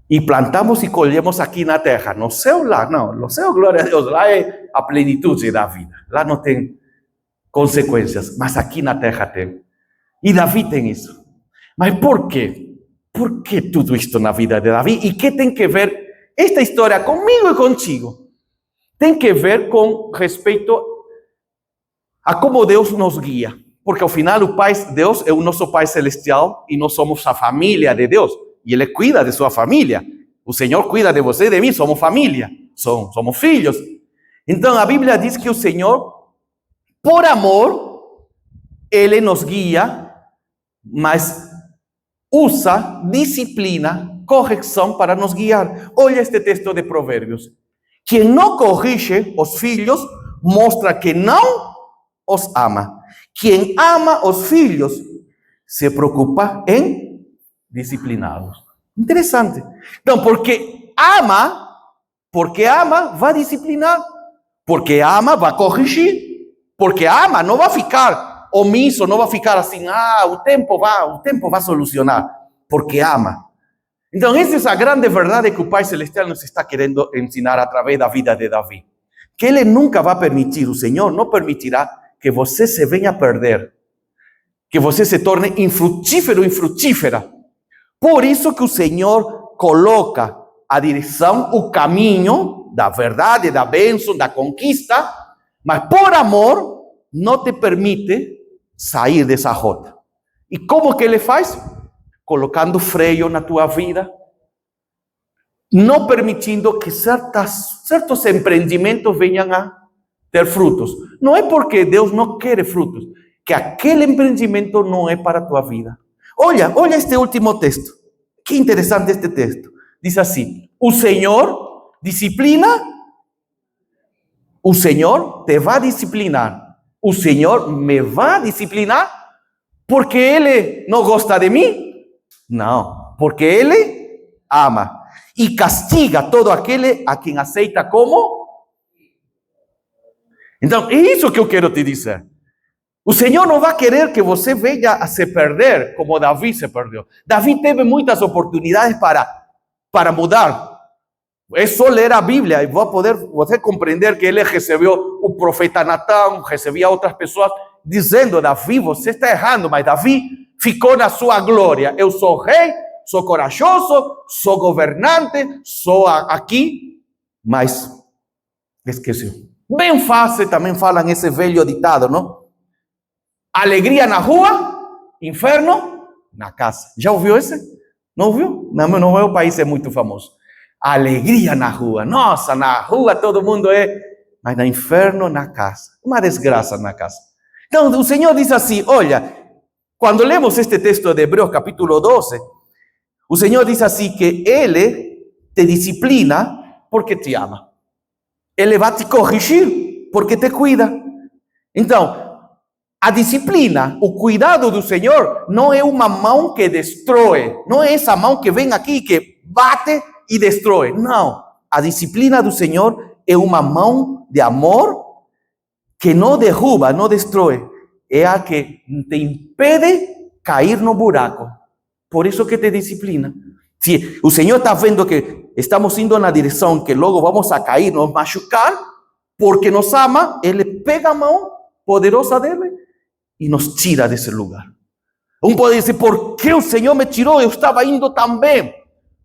E plantamos e colhemos aqui na terra. No céu lá, não. No céu, glória a Deus, lá é a plenitude da vida. Lá não tem consequências, mas aqui na terra tem. E Davi tem isso. Mas por quê? Por que tudo isto na vida de Davi? E que tem que ver esta história comigo e contigo? Tem que ver com respeito a como Deus nos guia. Porque ao final o Pai, Deus é o nosso Pai Celestial e nós somos a família de Deus. E Ele cuida de sua família. O Senhor cuida de você e de mim, somos família. Somos filhos. Então a Bíblia diz que o Senhor, por amor, Ele nos guia, mas usa disciplina, correção para nos guiar. Olha este texto de Provérbios. Quem não corrige os filhos, mostra que não os ama. Quem ama os filhos, se preocupa em discipliná-los. Interessante. Então, porque ama, vai disciplinar. Porque ama, vai corrigir. Porque ama, não vai ficar omisso, não vai ficar assim, o tempo vai solucionar. Porque ama. Então, essa é a grande verdade que o Pai Celestial nos está querendo ensinar através da vida de Davi. Que Ele nunca vai permitir, o Senhor não permitirá que você se venha a perder. Que você se torne infrutífero, infrutífera. Por isso que o Senhor coloca a direção, o caminho da verdade, da bênção, da conquista, mas por amor não te permite sair dessa rota. E como que Ele faz? Colocando freio na tua vida, não permitindo que certos empreendimentos venham a ter frutos. Não é porque Deus não quer frutos, que aquele empreendimento não é para a tua vida. Olha este último texto. Que interessante este texto. Diz assim: o Senhor disciplina, o Senhor te vai disciplinar, o Senhor me vai disciplinar, porque Ele não gosta de mim? Não, porque Ele ama e castiga todo aquele a quem aceita como. Então, é isso que eu quero te dizer. O Senhor não vai querer que você venha a se perder como Davi se perdeu. Davi teve muitas oportunidades para mudar. É só ler a Bíblia e vai poder você compreender que ele recebeu o profeta Natã, recebia outras pessoas dizendo: Davi, você está errando, mas Davi ficou na sua glória. Eu sou rei, sou corajoso, sou governante, sou aqui, mas esqueceu. Bem fácil também falam esse velho ditado, não? Alegria na rua, inferno na casa. Já ouviu esse? Não ouviu? No meu país é muito famoso. Alegria na rua. Nossa, na rua todo mundo é... Mas no inferno na casa. Uma desgraça na casa. Então o Senhor diz assim, olha, quando lemos este texto de Hebreus capítulo 12, o Senhor diz assim que Ele te disciplina porque te ama. Ele vai te corrigir porque te cuida. Então, a disciplina, o cuidado do Senhor não é uma mão que destrói, não é essa mão que vem aqui que bate e destrói. Não, a disciplina do Senhor é uma mão de amor que não derruba, não destrói. É a que te impede cair no buraco. Por isso que te disciplina. Se o Senhor está vendo que estamos indo na direção que logo vamos a cair, nos machucar, porque nos ama, Ele pega a mão poderosa dele e nos tira desse lugar. Um pode dizer, por que o Senhor me tirou? Eu estava indo tão bem.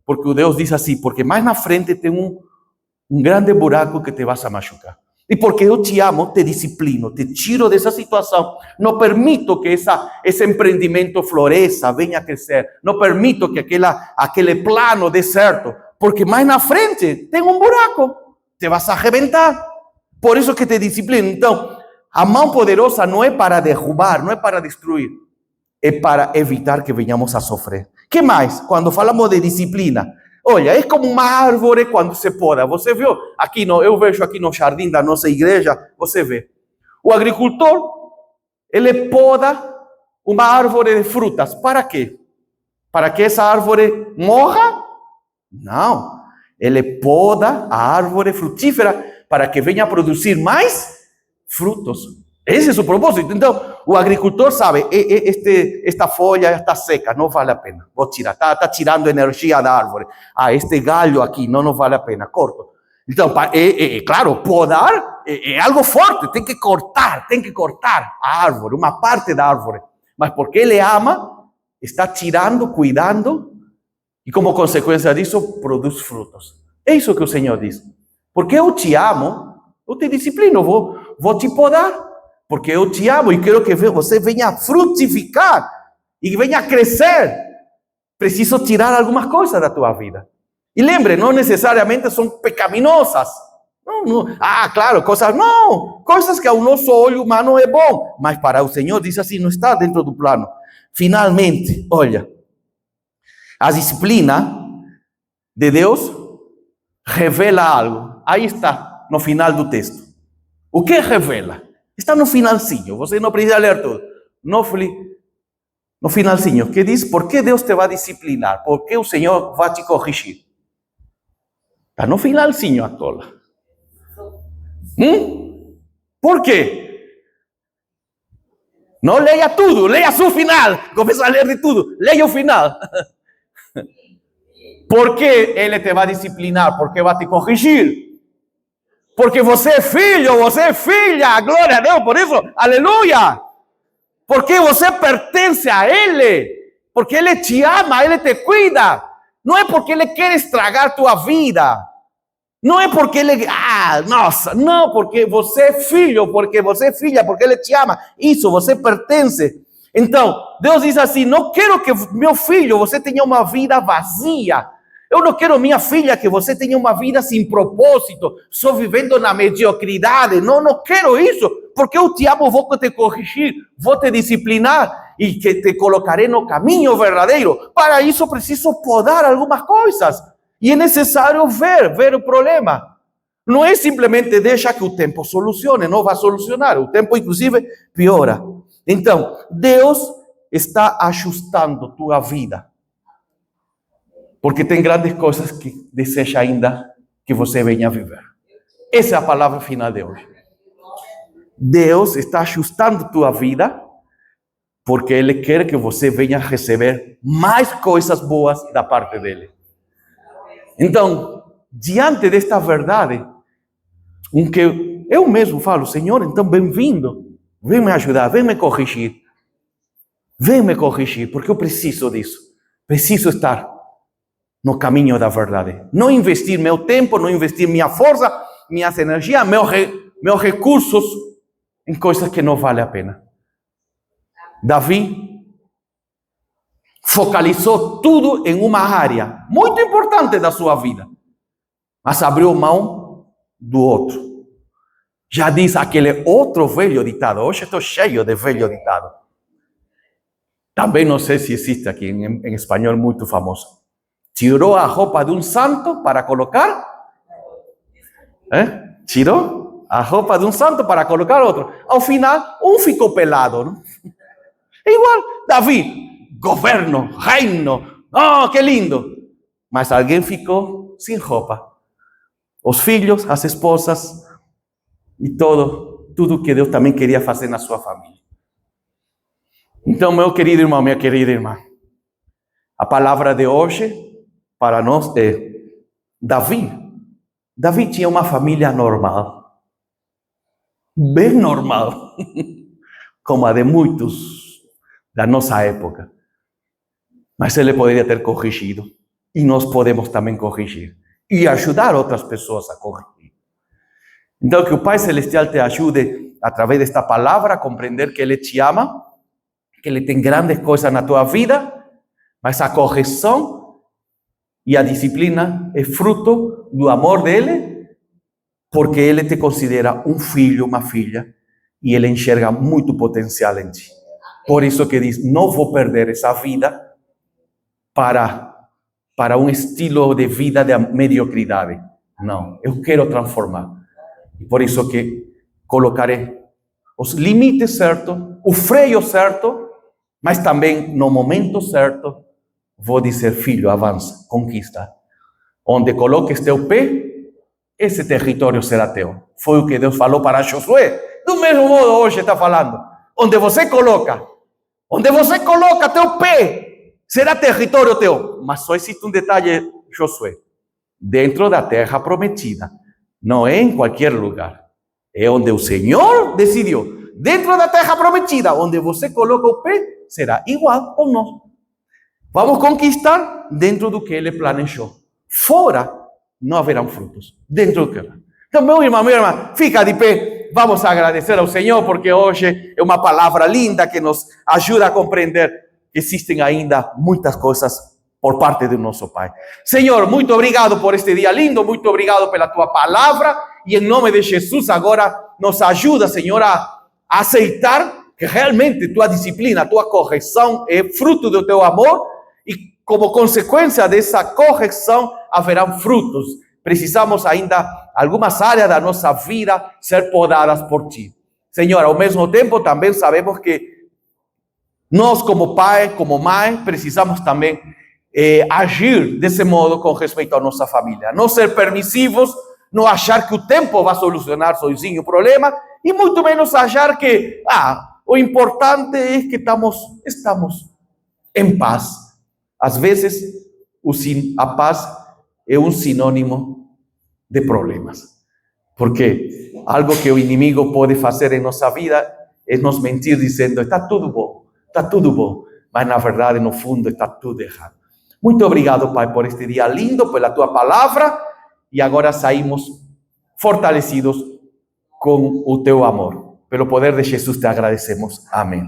Porque o Deus diz assim, porque mais na frente tem um grande buraco que te vas a machucar. E porque eu te amo, te disciplino, te tiro dessa situação. Não permito que esse empreendimento floresça, venha a crescer. Não permito que aquele plano dê certo. Porque mais na frente tem um buraco. Te vas a arrebentar. Por isso que te disciplino. Então, a mão poderosa não é para derrubar, não é para destruir. é para evitar que venhamos a sofrer. Que mais? Quando falamos de disciplina, olha, é como uma árvore quando se poda. Você viu? Aqui eu vejo aqui no jardim da nossa igreja, você vê. O agricultor, ele poda uma árvore de frutas. Para quê? Para que essa árvore morra? Não. Ele poda a árvore frutífera para que venha a produzir mais frutos. Esse é o propósito. Então, o agricultor sabe, esta folha está seca, não vale a pena. Vou tirar, está tirando energia da árvore. Este galho aqui não vale a pena, corto. Então, claro, podar é algo forte, tem que cortar a árvore, uma parte da árvore. Mas porque ele ama, está tirando, cuidando, e como consequência disso, produz frutos. É isso que o Senhor diz. Porque eu te amo, eu te disciplino, vou te podar. Porque eu te amo e quero que você venha frutificar e venha crescer. Preciso tirar algumas coisas da tua vida. E lembre, não necessariamente são pecaminosas. Não. Claro, coisas que ao nosso olho humano é bom. Mas para o Senhor, diz assim, não está dentro do plano. Finalmente, olha, a disciplina de Deus revela algo. Aí está, no final do texto. O que revela? Está no finalzinho, você não precisa ler tudo. No finalzinho, que diz, por que Deus te vai disciplinar? Por que o Senhor vai te corrigir? Está no finalzinho a cola. Por quê? Não leia tudo, leia o final. Começa a ler de tudo, leia o final. Por que Ele te vai disciplinar? Porque vai te corrigir. Porque você é filho, você é filha. Glória a Deus por isso. Aleluia. Porque você pertence a Ele. Porque Ele te ama, Ele te cuida. Não é porque Ele quer estragar tua vida. Não é porque Ele... não, porque você é filho, porque você é filha, porque Ele te ama. Isso, você pertence. Então, Deus diz assim, não quero que meu filho, você tenha uma vida vazia. Eu não quero, minha filha, que você tenha uma vida sem propósito, só vivendo na mediocridade. Não quero isso, porque eu te amo, vou te corrigir, vou te disciplinar e que te colocarei no caminho verdadeiro. Para isso, preciso podar algumas coisas. E é necessário ver o problema. Não é simplesmente deixar que o tempo solucione, não vai solucionar. O tempo, inclusive, piora. Então, Deus está ajustando tua vida. Porque tem grandes coisas que deseja ainda que você venha viver. Essa é a palavra final de hoje. Deus está ajustando tua vida porque Ele quer que você venha receber mais coisas boas da parte dEle. Então, diante desta verdade, que eu mesmo falo, Senhor, então bem-vindo, vem me ajudar, vem me corrigir. Vem me corrigir, porque eu preciso disso. Preciso estar no caminho da verdade. Não investir meu tempo, não investir minha força, minhas energias, meus recursos em coisas que não valem a pena. Davi focalizou tudo em uma área muito importante da sua vida, mas abriu mão do outro. Já diz aquele outro velho ditado. Hoje estou cheio de velho ditado. Também não sei se existe aqui em espanhol muito famoso. Tirou a roupa de um santo para colocar... Tirou a roupa de um santo para colocar outro. Ao final, um ficou pelado. Não? Igual, Davi, governo, reino. Oh, que lindo. Mas alguém ficou sem roupa. Os filhos, as esposas e tudo que Deus também queria fazer na sua família. Então, meu querido irmão, minha querida irmã, a palavra de hoje para nós é Davi. Davi tinha uma família normal, bem normal, como a de muitos da nossa época. Mas ele poderia ter corrigido, e nós podemos também corrigir, e ajudar outras pessoas a corrigir. Então, que o Pai Celestial te ajude, através desta palavra, a compreender que Ele te ama, que Ele tem grandes coisas na tua vida, mas a correção e a disciplina é fruto do amor dele, porque Ele te considera um filho, uma filha, e Ele enxerga muito potencial em ti. Por isso que diz, não vou perder essa vida para um estilo de vida de mediocridade. Não, eu quero transformar. E por isso que colocarei os limites certos, o freio certo, mas também no momento certo, vou dizer, filho, avança, conquista. Onde coloques teu pé, esse território será teu. Foi o que Deus falou para Josué. Do mesmo modo hoje está falando. Onde você coloca teu pé, será território teu. Mas só existe um detalhe, Josué. Dentro da terra prometida. Não é em qualquer lugar. É onde o Senhor decidiu. Dentro da terra prometida, onde você coloca o pé, será igual ou não. Vamos conquistar dentro do que Ele planejou. Fora, não haverão frutos. Dentro do que Ele. Então, meu irmão, minha irmã, fica de pé. Vamos agradecer ao Senhor, porque hoje é uma palavra linda que nos ajuda a compreender que existem ainda muitas coisas por parte do nosso Pai. Senhor, muito obrigado por este dia lindo, muito obrigado pela Tua palavra, e em nome de Jesus agora nos ajuda, Senhor, a aceitar que realmente Tua disciplina, Tua correção é fruto do Teu amor, e como consequência dessa correção haverão frutos. Precisamos ainda, algumas áreas da nossa vida, ser podadas por Ti. Senhor, ao mesmo tempo também sabemos que nós como pai, como mãe, precisamos também agir desse modo com respeito à nossa família. Não ser permissivos, não achar que o tempo vai solucionar sozinho o problema, e muito menos achar que o importante é que estamos em paz. Às vezes, a paz é um sinônimo de problemas. Porque algo que o inimigo pode fazer em nossa vida é nos mentir dizendo, está tudo bom, mas na verdade, no fundo, está tudo errado. Muito obrigado, Pai, por este dia lindo, pela Tua palavra, e agora saímos fortalecidos com o Teu amor. Pelo poder de Jesus te agradecemos. Amém.